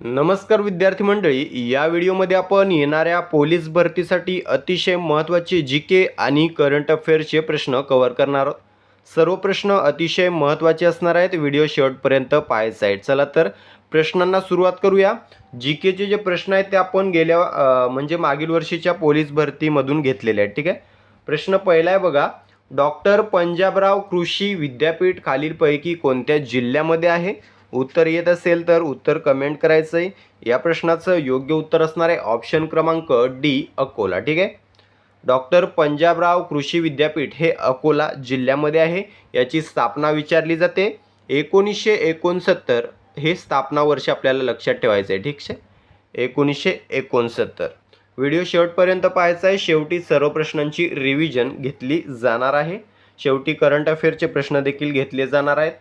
नमस्कार विद्यार्थी मंडळी, या व्हिडिओमध्ये आपण येणाऱ्या पोलीस भरतीसाठी अतिशय महत्त्वाचे जी.के. आणि करंट अफेअर्सचे प्रश्न कव्हर करणार आहोत. सर्व प्रश्न अतिशय महत्त्वाचे असणार आहेत. व्हिडिओ शेवटपर्यंत पाहायचा आहे. चला तर प्रश्नांना सुरुवात करूया. जी.के.चे जे प्रश्न आहेत ते आपण म्हणजे मागील वर्षीच्या पोलीस भरतीमधून घेतलेले आहेत. ठीक आहे. प्रश्न पहिला आहे बघा. डॉक्टर पंजाबराव कृषी विद्यापीठ खालीलपैकी कोणत्या जिल्ह्यामध्ये आहे? उत्तर येत असेल तर उत्तर कमेंट करायचं आहे. या प्रश्नाचं योग्य उत्तर असणार आहे ऑप्शन क्रमांक डी, अकोला. ठीक आहे. डॉक्टर पंजाबराव कृषी विद्यापीठ हे अकोला जिल्ह्यामध्ये आहे. याची स्थापना विचारली जाते 1969 हे स्थापना वर्ष आपल्याला लक्षात ठेवायचं आहे. ठीक आहे. 1969. व्हिडिओ शेवटपर्यंत पाहायचा आहे. शेवटी सर्व प्रश्नांची रिव्हिजन घेतली जाणार आहे. शेवटी करंट अफेअरचे प्रश्न देखील घेतले जाणार आहेत.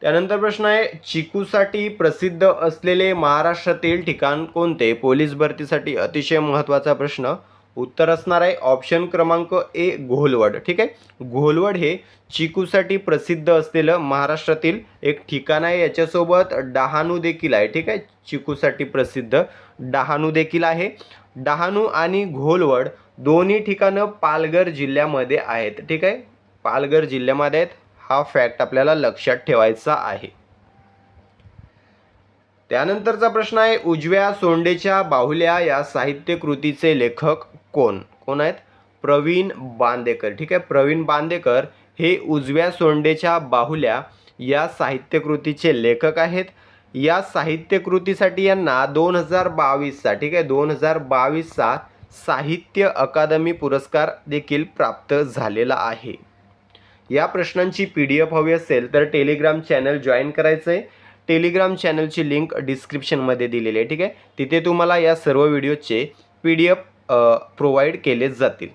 त्यानंतर प्रश्न आहे, चिकूसाठी प्रसिद्ध असलेले महाराष्ट्रातील ठिकाण कोणते? पोलीस भरतीसाठी अतिशय महत्त्वाचा प्रश्न. उत्तर असणार आहे ऑप्शन क्रमांक ए, घोलवड. ठीक आहे. घोलवड हे चिकूसाठी प्रसिद्ध असलेलं महाराष्ट्रातील एक ठिकाण आहे. याच्यासोबत डहाणू देखील आहे. ठीक आहे. चिकूसाठी प्रसिद्ध डहाणू देखील आहे. डहाणू आणि घोलवड दोन्ही ठिकाणं पालघर जिल्ह्यामध्ये आहेत. ठीक आहे. पालघर जिल्ह्यामध्ये आहेत. हा फॅक्ट आपल्याला लक्षात ठेवायचा आहे. त्यानंतरचा प्रश्न आहे, उजव्या सोंडेच्या बाहुल्या या साहित्य कृतीचे लेखक कोण आहेत? प्रवीण बांदेकर. ठीक आहे. प्रवीण बांदेकर हे उजव्या सोंडेच्या बाहुल्या या साहित्य कृतीचे लेखक आहेत. या साहित्य कृतीसाठी यांना 2022चा ठीक आहे 2022चा साहित्य अकादमी पुरस्कार देखील प्राप्त झालेला आहे. या प्रश्नांची PDF हवी असेल तर टेलिग्राम चॅनल जॉईन करायचं आहे. टेलिग्राम चॅनलची लिंक डिस्क्रिप्शनमध्ये दिलेली आहे. ठीक आहे. तिथे तुम्हाला या सर्व व्हिडिओचे PDF प्रोव्हाइड केले जातील.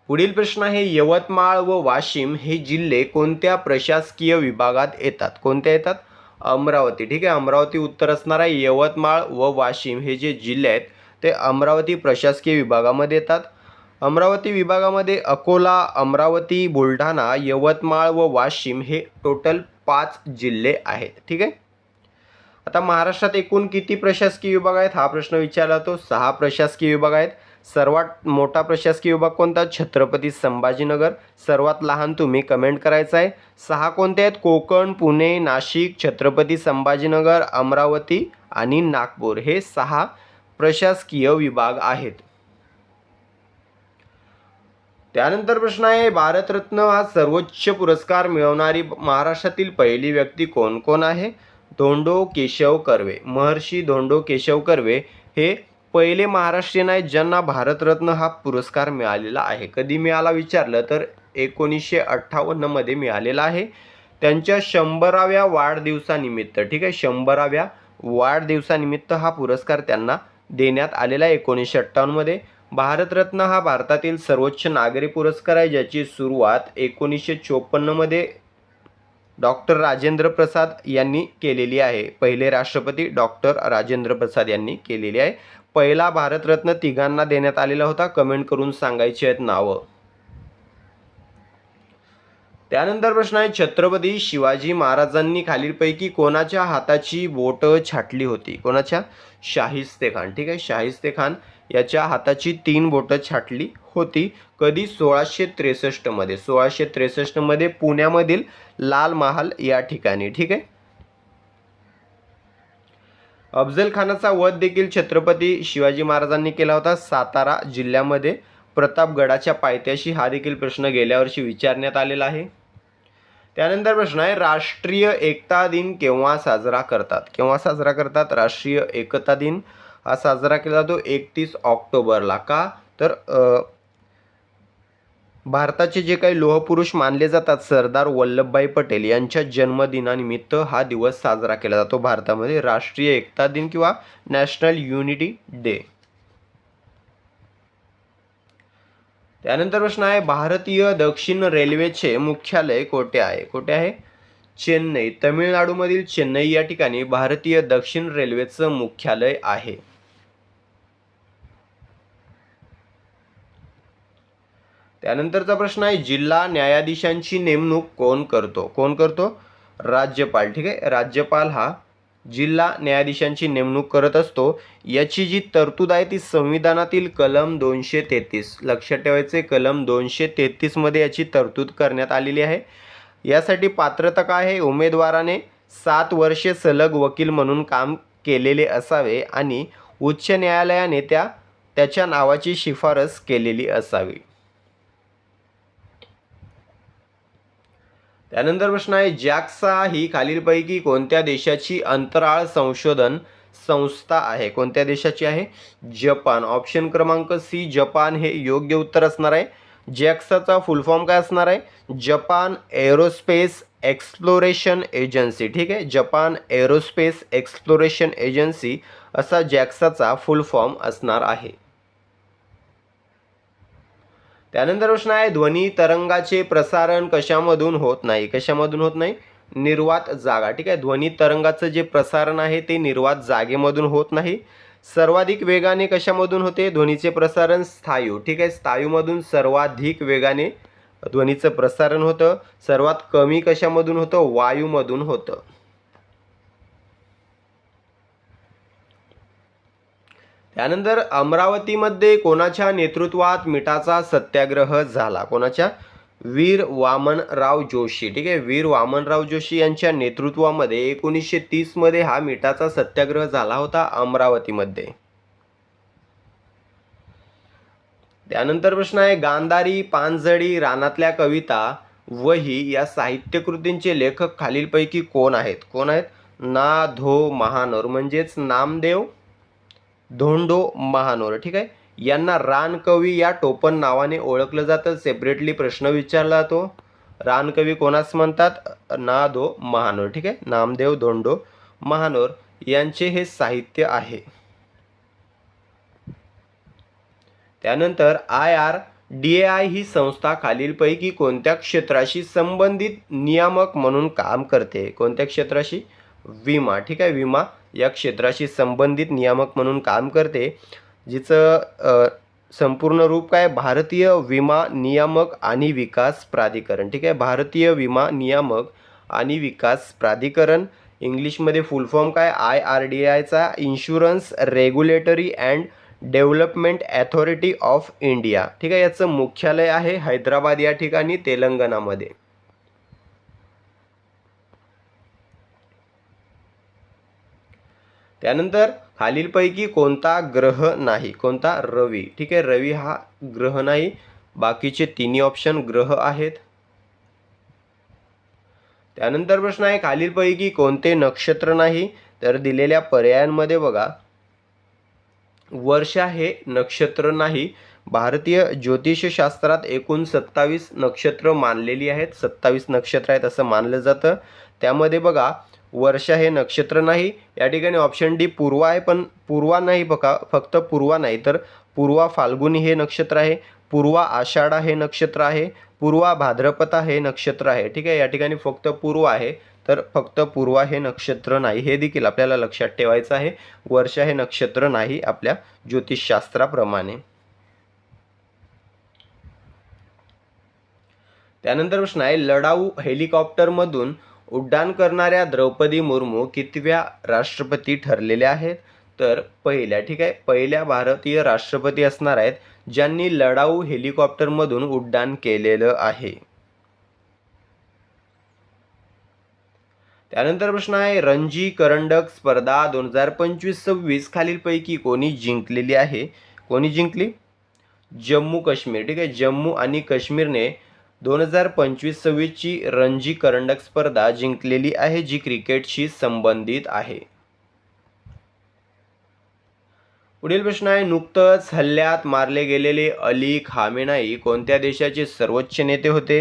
पुढील प्रश्न आहे, यवतमाळ व वाशिम हे जिल्हे कोणत्या प्रशासकीय विभागात येतात? कोणत्या येतात? अमरावती. ठीक आहे. अमरावती उत्तर असणार आहे. यवतमाळ व वाशिम हे जे जिल्हे आहेत ते अमरावती प्रशासकीय विभागामध्ये येतात. अमरावती विभागामध्ये अकोला, अमरावती, बुलढाणा, यवतमाळ व वाशिम हे टोटल 5 जिल्हे आहेत. ठीक आहे. आता महाराष्ट्रात एकूण किती प्रशासकीय विभाग आहेत हा प्रश्न विचारला जातो. 6 प्रशासकीय विभाग आहेत. सर्वात मोठा प्रशासकीय विभाग कोणता? छत्रपती संभाजीनगर. सर्वात लहान तुम्ही कमेंट करायचं आहे. 6 कोणते आहेत? कोकण, पुणे, नाशिक, छत्रपती संभाजीनगर, अमरावती आणि नागपूर हे 6 प्रशासकीय विभाग आहेत. त्यानंतर प्रश्न आहे, भारतरत्न हा सर्वोच्च पुरस्कार मिळवणारी महाराष्ट्रातील पहिली व्यक्ती कोण आहे? धोंडो केशव कर्वे. महर्षी धोंडो केशव कर्वे हे पहिले महाराष्ट्रीयन आहेत ज्यांना भारतरत्न हा पुरस्कार मिळालेला आहे. कधी मिळाला विचारलं तर 1958 मध्ये मिळालेला आहे. त्यांच्या 100व्या वाढदिवसानिमित्त. ठीक आहे. 100व्या वाढदिवसानिमित्त हा पुरस्कार त्यांना देण्यात आलेला आहे 1958 मध्ये. भारतरत्न हा भारतातील सर्वोच्च नागरी पुरस्कार आहे ज्याची सुरुवात 1954 मध्ये डॉक्टर राजेंद्र प्रसाद यांनी केलेली आहे. पहिले राष्ट्रपती डॉक्टर राजेंद्र प्रसाद यांनी केलेली आहे. पहिला भारतरत्न तिघांना देण्यात आलेला होता. कमेंट करून सांगायची आहेत नावं. त्यानंतर प्रश्न आहे, छत्रपती शिवाजी महाराजांनी खालीलपैकी कोणाच्या हाताची बोट छाटली होती? कोणाच्या? शाहिस्ते खान. ठीक आहे. शाहिस्ते खान याच्या हाताची 3 बोटं छाटली होती. कधी? 1663 मध्ये. 1663 मध्ये पुण्यामधील लाल महाल या ठिकाणी. ठीक आहे. अफजल खानाचा वध देखील छत्रपती शिवाजी महाराजांनी केला होता सातारा जिल्ह्यामध्ये प्रतापगडाच्या पायथ्याशी. हा देखील प्रश्न गेल्या वर्षी विचारण्यात आलेला आहे. त्यानंतर प्रश्न आहे, राष्ट्रीय एकता दिन केव्हा साजरा करतात? केव्हा साजरा करतात? राष्ट्रीय एकता दिन हा साजरा केला जातो 31 ऑक्टोबरला. का? तर भारताचे जे काही लोहपुरुष मानले जातात सरदार वल्लभभाई पटेल यांच्या जन्मदिनानिमित्त हा दिवस साजरा केला जातो भारतामध्ये. राष्ट्रीय एकता दिन किंवा नॅशनल युनिटी डे. त्यानंतर प्रश्न आहे, भारतीय दक्षिण रेल्वेचे मुख्यालय कोठे आहे? कोठे आहे? चेन्नई. तमिळनाडूमधील चेन्नई या ठिकाणी भारतीय दक्षिण रेल्वेचं मुख्यालय आहे. त्यानंतरचा प्रश्न आहे, जिल्हा न्यायाधीशांची नेमणूक कोण करतो? राज्यपाल. ठीक आहे. राज्यपाल हा जिल्हा न्यायाधीशांची नेमणूक करत असतो, याची जी तरतूद आहे ती संविधानातील कलम 233, लक्षात ठेवायचे कलम 233 मध्ये याची तरतूद करण्यात आलेली आहे. यासाठी पात्रता काय आहे, उमेदवाराने 7 वर्षे सलग वकील म्हणून काम केलेले असावे आणि उच्च न्यायालयाने त्याच्या नावाची शिफारस केलेली असावी. त्यानंतर प्रश्न आहे, जॅक्सा ही खालीलपैकी कोणत्या देशाची अंतराळ संशोधन संस्था आहे? कोणत्या देशाची आहे? जपान. ऑप्शन क्रमांक सी जपान हे योग्य उत्तर असणार आहे. जॅक्साचा फुल फॉर्म काय असणार आहे? Japan aerospace exploration agency. ठीक आहे, जपान एरोस्पेस एक्सप्लोरेशन एजन्सी असा जॅक्साचा फुल फॉर्म असणार आहे. त्यानंतर प्रश्न आहे, ध्वनी तरंगाचे प्रसारण कशामधून होत नाही? कशामधून होत नाही? निर्वात जागा. ठीक आहे, ध्वनी तरंगाचं जे प्रसारण आहे ते निर्वात जागेमधून होत नाही. सर्वाधिक वेगाने कशामधून होते ध्वनीचे प्रसारण? स्थायू. ठीक आहे, स्थायूमधून सर्वाधिक वेगाने ध्वनीचं प्रसारण होतं. सर्वात कमी कशामधून होतं? वायूमधून होतं. त्यानंतर अमरावतीमध्ये कोणाच्या नेतृत्वात मिठाचा सत्याग्रह झाला? कोणाच्या? वीर वामनराव जोशी. ठीक आहे, वीर वामनराव जोशी यांच्या नेतृत्वामध्ये 1930 मध्ये हा मिठाचा सत्याग्रह झाला होता अमरावतीमध्ये. त्यानंतर प्रश्न आहे, गांधारी, पानझडी, रानातल्या कविता, वही या साहित्यकृतींचे लेखक खालीलपैकी कोण आहेत? कोण आहेत? ना. धो. महानोर म्हणजेच नामदेव धोंडो महानोर. ठीक आहे, यांना रानकवी या टोपण नावाने ओळखलं जातं. सेपरेटली प्रश्न विचारला जातो, रानकवी कोणास म्हणतात? ना. धो. महानोर. ठीक आहे, नामदेव धोंडो महानोर यांचे हे साहित्य आहे. त्यानंतर IRDAI ही संस्था खालीलपैकी कोणत्या क्षेत्राशी संबंधित नियामक म्हणून काम करते? कोणत्या क्षेत्राशी? विमा. ठीक आहे, विमा या क्षेत्राशी संबंधित नियामक म्हणून काम करते, जिचं संपूर्ण रूप काय? भारतीय विमा नियामक आणि विकास प्राधिकरण. ठीक आहे, भारतीय विमा नियामक आणि विकास प्राधिकरण. इंग्लिशमध्ये फुल फॉर्म काय? IRDAIचा insurance regulatory and development authority of India. ठीक आहे, याचं मुख्यालय आहे हैदराबाद या ठिकाणी, तेलंगणामध्ये. त्यानंतर खालीलपैकी कोणता ग्रह नाही? कोणता? रवी. ठीक आहे, रवी हा ग्रह नाही, बाकीचे तिन्ही ऑप्शन ग्रह आहेत. त्यानंतर प्रश्न आहे, खालीलपैकी कोणते नक्षत्र नाही? तर दिलेल्या पर्यायांमध्ये बघा, वर्षा हे नक्षत्र नाही. भारतीय ज्योतिषशास्त्रात एकूण 27 नक्षत्र मानलेली आहेत. 27 नक्षत्र आहेत असं मानलं जातं. त्यामध्ये बघा, वर्षा हे नक्षत्र नाही. या ठिकाणी ऑप्शन डी पूर्वा आहे, पण पूर्वा नाही बघा, फक्त पूर्वा नाही, तर पूर्वा फाल्गुनी हे नक्षत्र आहे, पूर्वा आषाढा हे नक्षत्र आहे, पूर्वा भाद्रपदा हे नक्षत्र आहे. ठीक आहे, या ठिकाणी फक्त पूर्वा आहे, तर फक्त पूर्वा हे नक्षत्र नाही, हे देखील आपल्याला लक्षात ठेवायचं आहे. वर्षा हे नक्षत्र नाही आपल्या ज्योतिषशास्त्राप्रमाणे. त्यानंतर प्रश्न आहे, लढाऊ हेलिकॉप्टरमधून उड्डाण करणाऱ्या द्रौपदी मुर्मू कितव्या राष्ट्रपती ठरलेल्या आहेत? तर पहिल्या. ठीक आहे, पहिल्या भारतीय राष्ट्रपती असणार आहेत ज्यांनी लढाऊ हेलिकॉप्टरमधून उड्डाण केलेलं आहे. त्यानंतर प्रश्न आहे, रणजी करंडक स्पर्धा 2025-26 खालीलपैकी कोणी जिंकलेली आहे? कोणी जिंकली? जम्मू काश्मीर. ठीक आहे, जम्मू आणि काश्मीरने 2025-26 ची रणजी करंडक स्पर्धा जिंकलेली आहे, जी क्रिकेटशी संबंधित आहे. पुढील प्रश्न आहे, नुकतंच हल्ल्यात मारले गेलेले अली खामेनाई कोणत्या देशाचे सर्वोच्च नेते होते?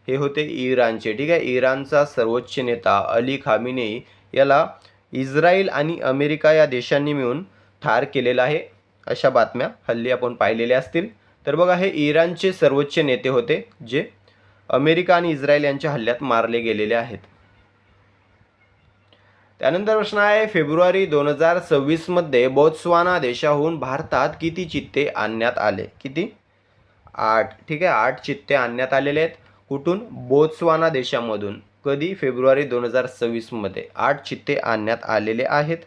हे होते इराणचे. ठीक आहे, इराणचा सर्वोच्च नेता अली खामेनेई याला इस्रायल आणि अमेरिका या देशांनी मिळून ठार केलेला आहे, अशा बातम्या हल्ली आपण पाहिलेल्या असतील. तर बघा, हे इराणचे सर्वोच्च नेते होते जे अमेरिका आणि इस्रायल यांच्या हल्ल्यात मारले गेलेले आहेत. त्यानंतर प्रश्न आहे, फेब्रुवारी 2026 मध्ये बोत्सवाना देशाहून भारतात किती चित्ते आणण्यात आले? किती? 8. ठीक आहे, 8 चित्ते आणण्यात आलेले आहेत. कुठून? बोत्सवाना देशामधून. कधी? फेब्रुवारी 2026 मध्ये 8 चित्ते आणण्यात आलेले आहेत.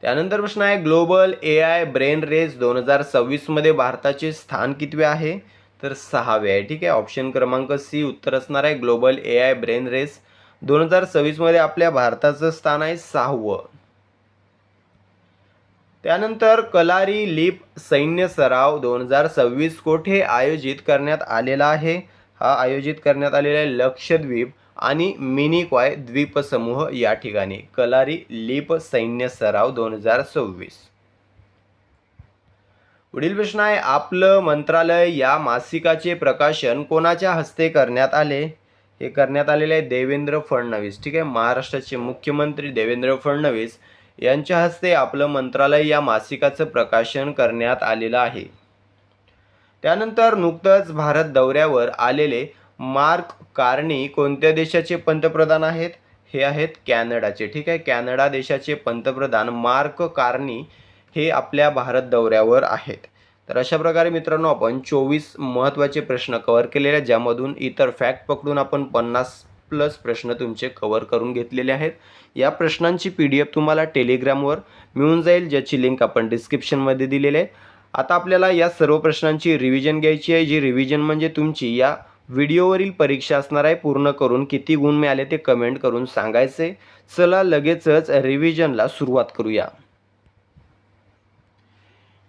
त्यानंतर प्रश्न आहे ग्लोबल AI ब्रेन रेस 2026 मध्ये भारताचे स्थान कितवे आहे? तर 6वे आहे. ठीक आहे, ऑप्शन क्रमांक सी उत्तर असणार आहे. ग्लोबल AI ब्रेन रेस 2026 मध्ये आपल्या भारताचं स्थान आहे 6वं. त्यानंतर कलारी लीप सैन्य सराव 2026 कोठे आयोजित करण्यात आलेला आहे? हा आयोजित करण्यात आलेला आहे लक्षद्वीप आणि मिनिकॉय द्वीपसमूह या ठिकाणी. कलारी लीप सैन्य सराव 2026. पुढील प्रश्न आहे आपलं मंत्रालय या मासिकाचे प्रकाशन कोणाच्या हस्ते करण्यात आले? हे करण्यात आलेले आहे देवेंद्र फडणवीस. ठीक आहे, महाराष्ट्राचे मुख्यमंत्री देवेंद्र फडणवीस यांच्या हस्ते आपलं मंत्रालय या मासिकाचं प्रकाशन करण्यात आलेलं आहे. त्यानंतर नुकतंच भारत दौऱ्यावर आलेले मार्क कार्नी कोणत्या देशाचे पंतप्रधान आहेत? हे आहेत कॅनडाचे. ठीक आहे, कॅनडा देशाचे पंतप्रधान मार्क कार्नी हे आपल्या भारत दौऱ्यावर आहेत. तर अशा प्रकारे मित्रांनो आपण 24 महत्त्वाचे प्रश्न कव्हर केलेले आहेत, ज्यामधून इतर फॅक्ट पकडून आपण 50+ प्रश्न तुमचे कव्हर करून घेतलेले आहेत. या प्रश्नांची PDF तुम्हाला टेलिग्रामवर मिळून जाईल, ज्याची लिंक आपण डिस्क्रिप्शनमध्ये दिलेली आहे. आता आपल्याला या सर्व प्रश्नांची रिव्हिजन घ्यायची आहे. जी रिव्हिजन म्हणजे तुमची या व्हिडिओवरील परीक्षा असणार आहे. पूर्ण करून किती गुण मिळाले ते कमेंट करून सांगायचे. चला लगेचच रिव्हिजनला सुरुवात करूया.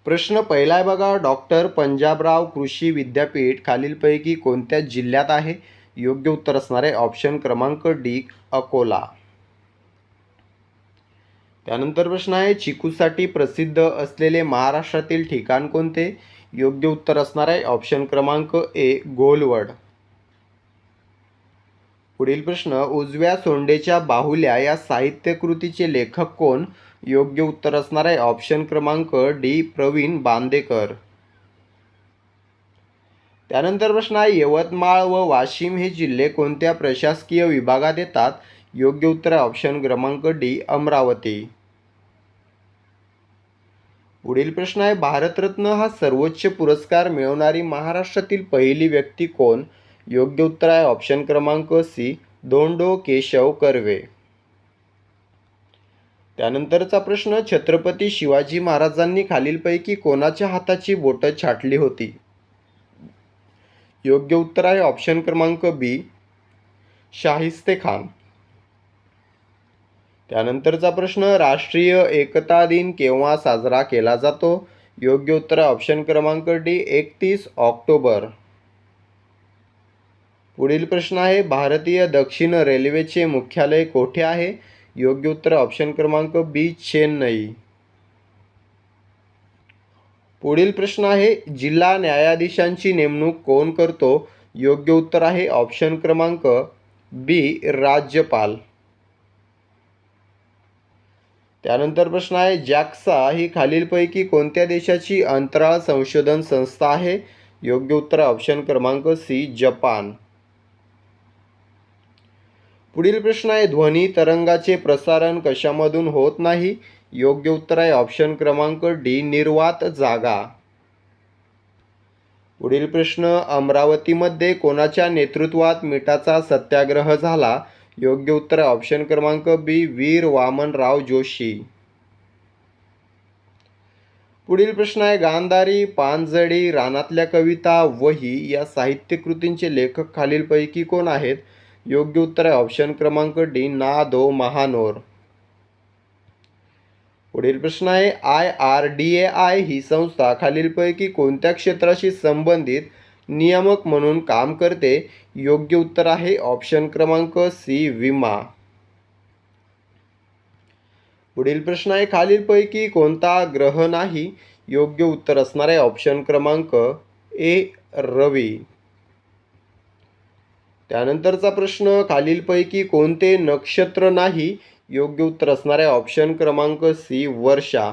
प्रश्न पहिला आहे बघा, डॉक्टर पंजाबराव कृषी विद्यापीठ खालीलपैकी कोणत्या जिल्ह्यात आहे? योग्य उत्तर असणार आहे ऑप्शन क्रमांक डी अकोला. त्यानंतर प्रश्न आहे चिकूसाठी प्रसिद्ध असलेले महाराष्ट्रातील ठिकाण कोणते? योग्य उत्तर असणार आहे ऑप्शन क्रमांक ए गोलवड. पुढील प्रश्न उजव्या सोंडेच्या बाहुल्या या साहित्यकृतीचे लेखक कोण? योग्य उत्तर असणार आहे ऑप्शन क्रमांक डी प्रवीण बांदेकर. त्यानंतर प्रश्न आहे यवतमाळ व वाशिम हे जिल्हे कोणत्या प्रशासकीय विभागात येतात? योग्य उत्तर आहे ऑप्शन क्रमांक डी अमरावती. पुढील प्रश्न आहे भारतरत्न हा सर्वोच्च पुरस्कार मिळवणारी महाराष्ट्रातील पहिली व्यक्ती कोण? योग्य उत्तर आहे ऑप्शन क्रमांक सी धोंडो केशव कर्वे. त्यानंतरचा प्रश्न छत्रपती शिवाजी महाराजांनी खालीलपैकी कोणाच्या हाताची बोटं छाटली होती? योग्य उत्तर आहे ऑप्शन क्रमांक बी शाहिस्ते खान. त्यानंतरचा प्रश्न राष्ट्रीय एकता दिन केव्हा साजरा केला जातो? योग्य उत्तर आहे ऑप्शन क्रमांक डी 31 ऑक्टोबर. पुढील प्रश्न आहे भारतीय दक्षिण रेल्वेचे मुख्यालय कोठे आहे? योग्य उत्तर ऑप्शन क्रमांक बी चेन्नई. पुढील प्रश्न आहे जिल्हा न्यायाधीशांची नेमणूक कोण करतो? योग्य उत्तर आहे ऑप्शन क्रमांक बी राज्यपाल. त्यानंतर प्रश्न आहे जॅक्सा ही खालीलपैकी कोणत्या देशाची अंतराळ संशोधन संस्था आहे? योग्य उत्तर ऑप्शन क्रमांक सी जपान. पुढील प्रश्न आहे ध्वनी तरंगाचे प्रसारण कशामधून होत नाही? योग्य उत्तर आहे ऑप्शन क्रमांक डी निर्वात जागा. पुढील प्रश्न अमरावतीमध्ये कोणाच्या नेतृत्वात मिठाचा सत्याग्रह झाला? योग्य उत्तर आहे ऑप्शन क्रमांक बी वीर वामनराव जोशी. पुढील प्रश्न आहे गांधारी पानझडी रानातल्या कविता वही या साहित्यकृतींचे लेखक खालीलपैकी कोण आहेत? योग्य उत्तर आहे ऑप्शन क्रमांक डी ना दो महानोर. पुढील प्रश्न आहे IRDAI ही संस्था खालीलपैकी कोणत्या क्षेत्राशी संबंधित नियामक म्हणून काम करते? योग्य उत्तर आहे ऑप्शन क्रमांक सी विमा. पुढील प्रश्न आहे खालीलपैकी कोणता ग्रह नाही? योग्य उत्तर असणार आहे ऑप्शन क्रमांक ए रवी. त्यानंतरचा प्रश्न खालीलपैकी कोणते नक्षत्र नाही? योग्य उत्तर असणार आहे ऑप्शन क्रमांक सी वर्षा.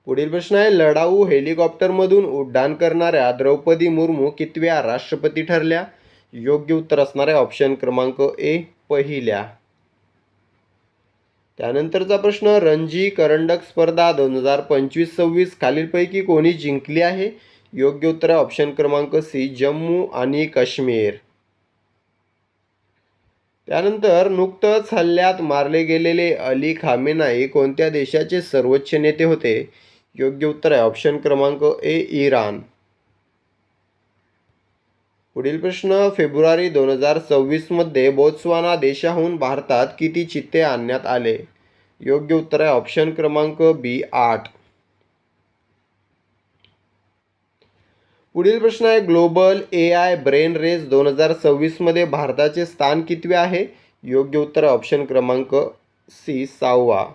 पुढील प्रश्न आहे लढाऊ हेलिकॉप्टरमधून उड्डाण करणाऱ्या द्रौपदी मुर्मू कितव्या राष्ट्रपती ठरल्या? योग्य उत्तर असणार आहे ऑप्शन क्रमांक ए पहिल्या. त्यानंतरचा प्रश्न रणजी करंडक स्पर्धा 2025-26 खालीलपैकी कोणी जिंकली आहे? योग्य उत्तर आहे ऑप्शन क्रमांक सी, जम्मू आणि काश्मीर. त्यानंतर नुकतंच हल्ल्यात मारले गेलेले अली खामेनाई कोणत्या देशाचे सर्वोच्च नेते होते? योग्य उत्तर आहे ऑप्शन क्रमांक ए, इराण. पुढील प्रश्न, फेब्रुवारी 2026 मध्ये बोत्सवाना देशाहून भारतात किती चित्ते आणण्यात आले? योग्य उत्तर आहे ऑप्शन क्रमांक बी, 8. पुढील प्रश्न आहे, ग्लोबल AI ब्रेन रेस 2026 मध्ये भारताचे स्थान कितवे आहे? योग्य उत्तर आहे ऑप्शन क्रमांक सी, 6वा.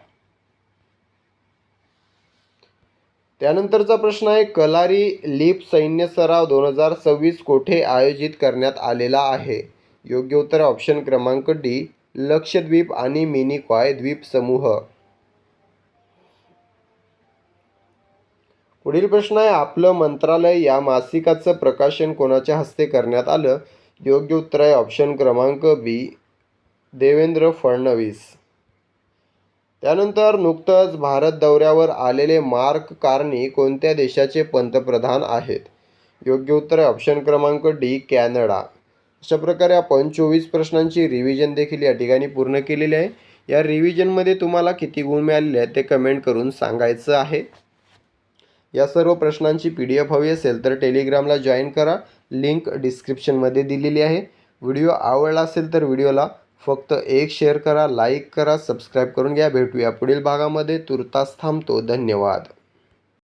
त्यानंतरचा प्रश्न आहे, कलारी लीप सैन्य सराव 2026 कोठे आयोजित करण्यात आलेला आहे? योग्य उत्तर आहे ऑप्शन क्रमांक डी, लक्षद्वीप आणि मिनिकॉय द्वीप समूह. पुढील प्रश्न आहे, आपलं मंत्रालय या मासिकाचं प्रकाशन कोणाच्या हस्ते करण्यात आलं? योग्य उत्तर आहे ऑप्शन क्रमांक बी, देवेंद्र फडणवीस. त्यानंतर नुकतंच भारत दौऱ्यावर आलेले मार्क कार्नी कोणत्या देशाचे पंतप्रधान आहेत? योग्य उत्तर आहे ऑप्शन क्रमांक डी, कॅनडा. अशा प्रकारे आपण 24 प्रश्नांची रिव्हिजन देखील या ठिकाणी पूर्ण केलेली आहे. या रिव्हिजनमध्ये तुम्हाला किती गुण मिळालेले आहेत ते कमेंट करून सांगायचं आहे. या सर्व प्रश्नांची PDF हवी असेल तर टेलिग्रामला जॉईन करा, लिंक डिस्क्रिप्शनमध्ये दिलेली आहे. व्हिडिओ आवडला असेल तर व्हिडिओला फक्त एक शेअर करा, लाईक करा, सबस्क्राईब करून घ्या. भेटूया पुढील भागामध्ये. तुर्तास थांबतो. धन्यवाद.